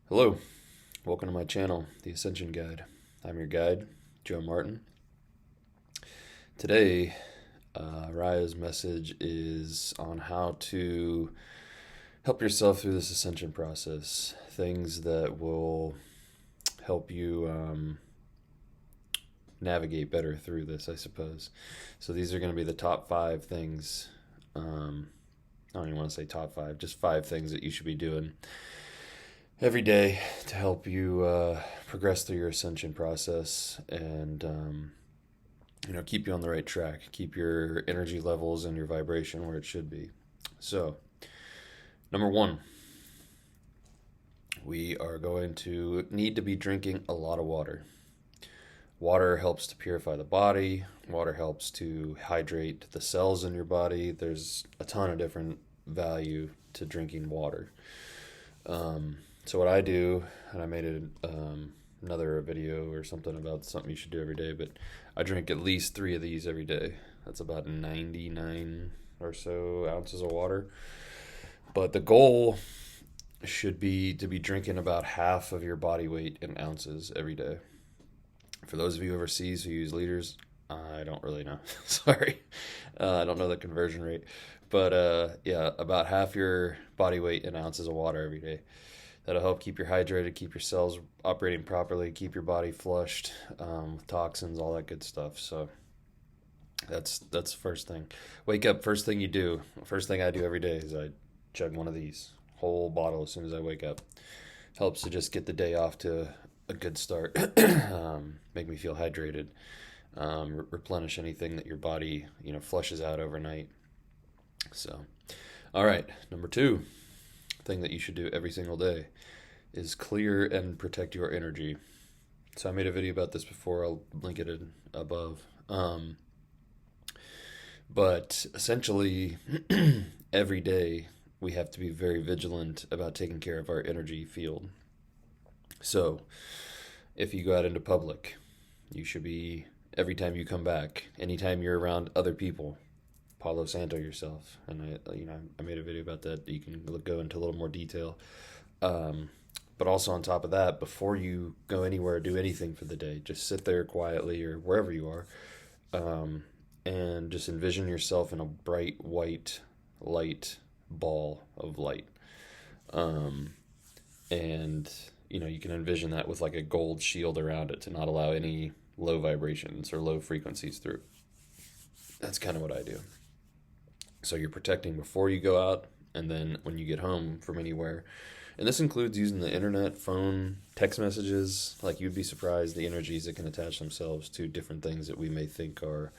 Hello, welcome to my channel, The Ascension Guide. I'm your guide, Joe Martin. Today, Ariah's message is on how to help yourself through this ascension process. Things that will help you navigate better through this, I suppose. So these are going to be the top 5 things. I don't even want to say top 5, just 5 things that you should be doing every day to help you progress through your ascension process and keep you on the right track, keep your energy levels and your vibration where it should be. So, number 1, we are going to need to be drinking a lot of water. Water helps to purify the body. Water helps to hydrate the cells in your body. There's a ton of different value to drinking water. So what I do, and I made another video or something about something you should do every day, but I drink at least 3 of these every day. That's about 99 or so ounces of water. But the goal should be to be drinking about half of your body weight in ounces every day. For those of you overseas who use liters, I don't really know. Sorry. I don't know the conversion rate. But yeah, about half your body weight in ounces of water every day. That'll help keep you hydrated, keep your cells operating properly, keep your body flushed with toxins, all that good stuff. So that's the first thing. Wake up, first thing you do. First thing I do every day is I chug one of these, whole bottle as soon as I wake up. Helps to just get the day off to a good start. Make me feel hydrated. Replenish anything that your body flushes out overnight. So, all right, number 2. Thing that you should do every single day is clear and protect your energy. So I made a video about this before. I'll link it above. But essentially, every day we have to be very vigilant about taking care of our energy field. So if you go out into public, you should be, every time you come back, anytime you're around other people, Palo Santo yourself, and I made a video about that. You can go into a little more detail. But also on top of that, before you go anywhere, do anything for the day, just sit there quietly or wherever you are, and just envision yourself in a bright white light ball of light, and you can envision that with like a gold shield around it to not allow any low vibrations or low frequencies through. That's kind of what I do. So you're protecting before you go out, and then when you get home from anywhere. And this includes using the internet, phone, text messages. Like, you'd be surprised the energies that can attach themselves to different things that we may think are,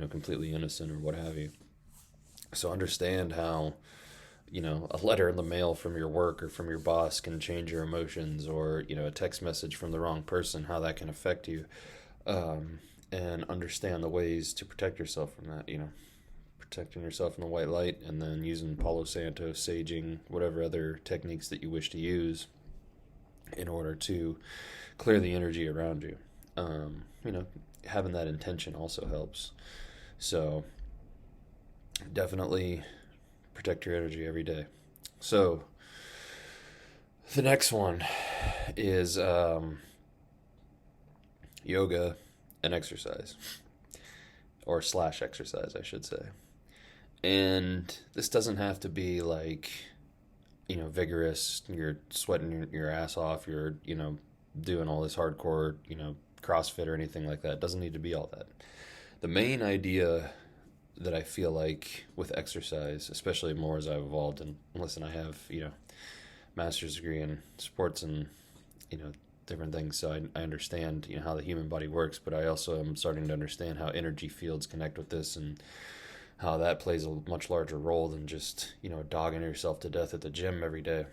completely innocent or what have you. So understand how, a letter in the mail from your work or from your boss can change your emotions, or, a text message from the wrong person, how that can affect you. And understand the ways to protect yourself from that, protecting yourself in the white light, and then using Palo Santo, saging, whatever other techniques that you wish to use in order to clear the energy around you. Having that intention also helps. So definitely protect your energy every day. So the next one is yoga and exercise, or slash exercise, I should say. And this doesn't have to be like, vigorous. You're sweating your ass off. You're, doing all this hardcore, CrossFit or anything like that. It doesn't need to be all that. The main idea that I feel like with exercise, especially more as I've evolved, and listen, I have, master's degree in sports and, different things. So I understand, how the human body works, but I also am starting to understand how energy fields connect with this, and how that plays a much larger role than just, dogging yourself to death at the gym every day.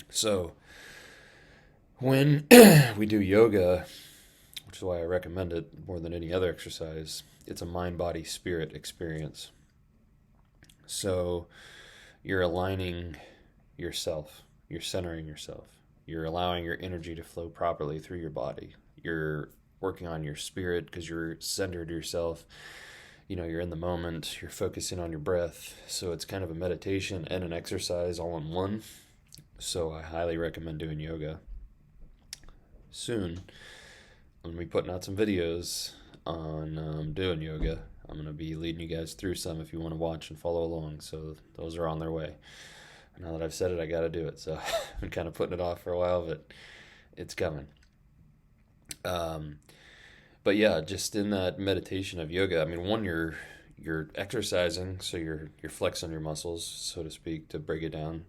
So when we do yoga, which is why I recommend it more than any other exercise, it's a mind, body, spirit experience. So you're aligning yourself, you're centering yourself, you're allowing your energy to flow properly through your body. You're working on your spirit because you're centered yourself. You're in the moment, you're focusing on your breath. So it's kind of a meditation and an exercise all in one. So I highly recommend doing yoga. Soon, I'm going to be putting out some videos on doing yoga. I'm going to be leading you guys through some if you want to watch and follow along. So those are on their way. Now that I've said it, I got to do it. So I've been kind of putting it off for a while, but it's coming. But yeah, just in that meditation of yoga, I mean, one, you're exercising, so you're flexing your muscles, so to speak, to break it down.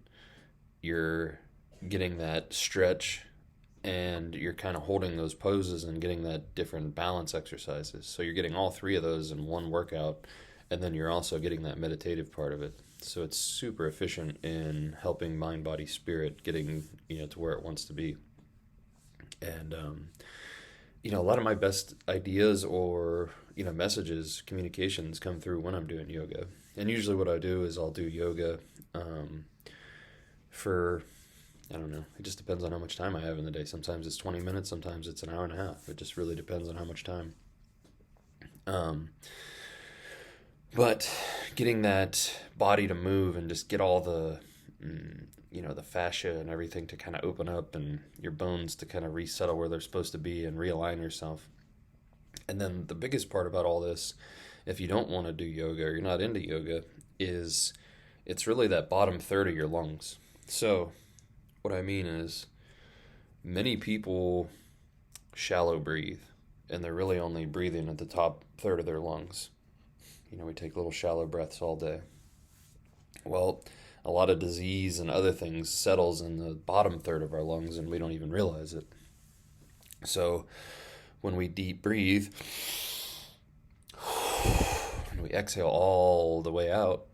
You're getting that stretch, and you're kind of holding those poses and getting that different balance exercises. So you're getting all three of those in one workout, and then you're also getting that meditative part of it. So it's super efficient in helping mind, body, spirit getting to where it wants to be. And a lot of my best ideas or messages, communications come through when I'm doing yoga. And usually what I do is I'll do yoga for, I don't know, it just depends on how much time I have in the day. Sometimes it's 20 minutes, sometimes it's an hour and a half. It just really depends on how much time. But getting that body to move and just get all the the fascia and everything to kind of open up, and your bones to kind of resettle where they're supposed to be and realign yourself. And then the biggest part about all this, if you don't want to do yoga or you're not into yoga, is it's really that bottom third of your lungs. So what I mean is, many people shallow breathe, and they're really only breathing at the top third of their lungs. We take little shallow breaths all day. Well, a lot of disease and other things settles in the bottom third of our lungs, and we don't even realize it. So when we deep breathe and we exhale all the way out,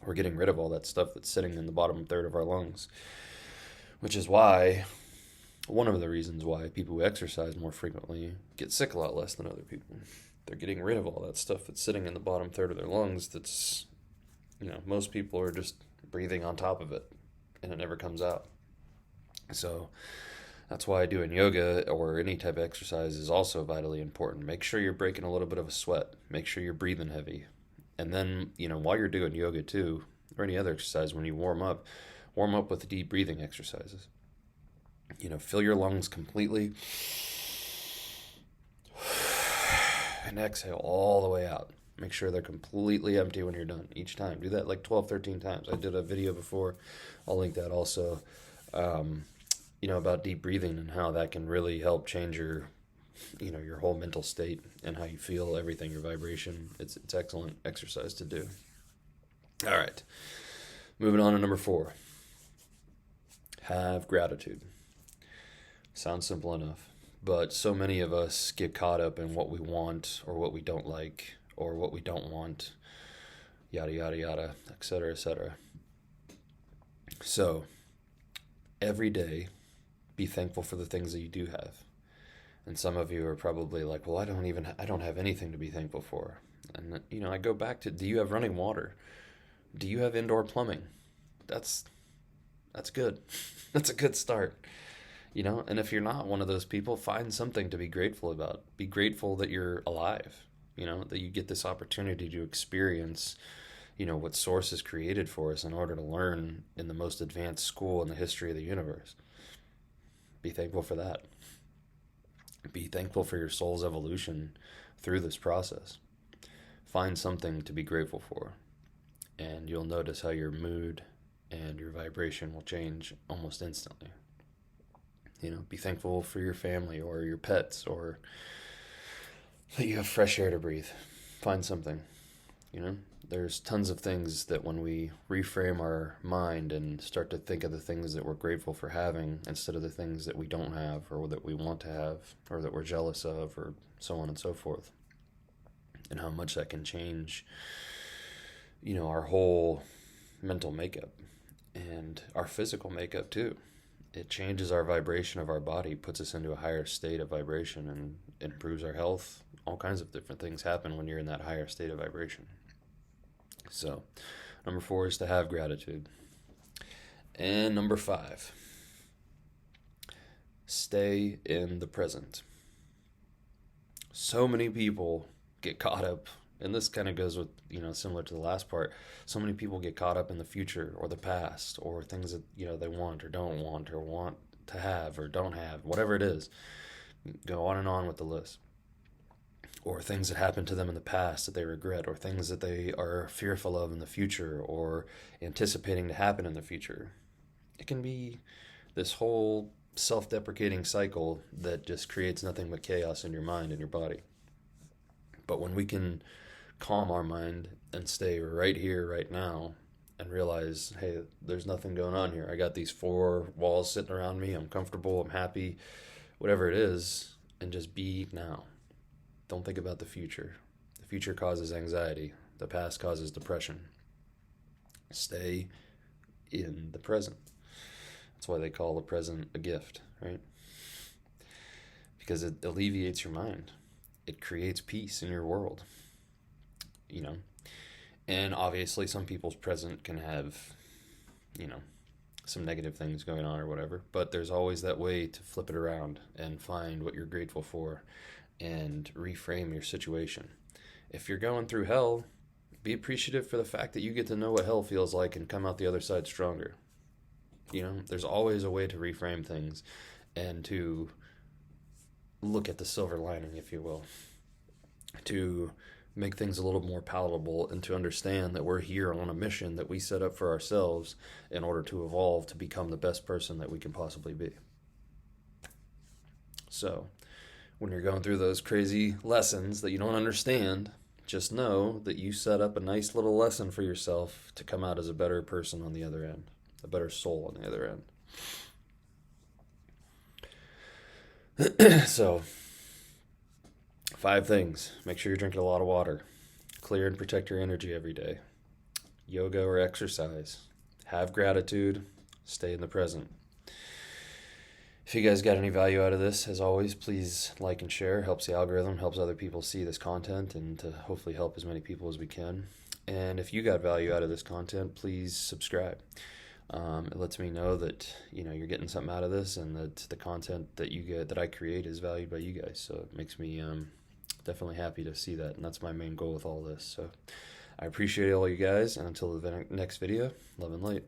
we're getting rid of all that stuff that's sitting in the bottom third of our lungs, which is why, one of the reasons why people who exercise more frequently get sick a lot less than other people. They're getting rid of all that stuff that's sitting in the bottom third of their lungs that's, most people are just breathing on top of it, and it never comes out. So that's why doing yoga or any type of exercise is also vitally important. Make sure you're breaking a little bit of a sweat. Make sure you're breathing heavy. And then, while you're doing yoga too, or any other exercise, when you warm up with deep breathing exercises. Fill your lungs completely and exhale all the way out. Make sure they're completely empty when you're done each time. Do that like 12, 13 times. I did a video before. I'll link that also, about deep breathing and how that can really help change your whole mental state and how you feel, everything, your vibration. It's excellent exercise to do. All right. Moving on to number 4. Have gratitude. Sounds simple enough. But so many of us get caught up in what we want or what we don't like or what we don't want, yada, yada, yada, et cetera, et cetera. So every day, be thankful for the things that you do have. And some of you are probably like, well, I don't have anything to be thankful for. And, I go back to, do you have running water? Do you have indoor plumbing? That's good. That's a good start. And if you're not one of those people, find something to be grateful about. Be grateful that you're alive, that you get this opportunity to experience, what Source has created for us in order to learn in the most advanced school in the history of the universe. Be thankful for that. Be thankful for your soul's evolution through this process. Find something to be grateful for, and you'll notice how your mood and your vibration will change almost instantly. Be thankful for your family or your pets, or that you have fresh air to breathe. Find something. There's tons of things that when we reframe our mind and start to think of the things that we're grateful for having instead of the things that we don't have or that we want to have or that we're jealous of or so on and so forth, and how much that can change, our whole mental makeup and our physical makeup too. It changes our vibration of our body, puts us into a higher state of vibration, and improves our health. All kinds of different things happen when you're in that higher state of vibration. So, number 4 is to have gratitude. And number 5, stay in the present. So many people get caught up And this kind of goes with, similar to the last part. So many people get caught up in the future or the past or things that, they want or don't want or want to have or don't have, whatever it is. Go on and on with the list. Or things that happened to them in the past that they regret, or things that they are fearful of in the future or anticipating to happen in the future. It can be this whole self-deprecating cycle that just creates nothing but chaos in your mind and your body. But when we can calm our mind and stay right here, right now, and realize, hey, there's nothing going on here. I got these four walls sitting around me. I'm comfortable. I'm happy. Whatever it is, and just be now. Don't think about the future. The future causes anxiety. The past causes depression. Stay in the present. That's why they call the present a gift, right? Because it alleviates your mind. It creates peace in your world. And obviously some people's present can have, some negative things going on or whatever, but there's always that way to flip it around and find what you're grateful for and reframe your situation. If you're going through hell, be appreciative for the fact that you get to know what hell feels like and come out the other side stronger. There's always a way to reframe things and to look at the silver lining, if you will, to make things a little more palatable and to understand that we're here on a mission that we set up for ourselves in order to evolve to become the best person that we can possibly be. So, when you're going through those crazy lessons that you don't understand, just know that you set up a nice little lesson for yourself to come out as a better person on the other end, a better soul on the other end. So, 5 things. Make sure you're drinking a lot of water. Clear and protect your energy every day. Yoga or exercise. Have gratitude. Stay in the present. If you guys got any value out of this, as always, please like and share. Helps the algorithm, helps other people see this content, and to hopefully help as many people as we can. And if you got value out of this content, please subscribe. It lets me know that you're getting something out of this, and that the content that I create is valued by you guys. So it makes me definitely happy to see that, and that's my main goal with all this. So I appreciate all you guys, and until the next video, love and light.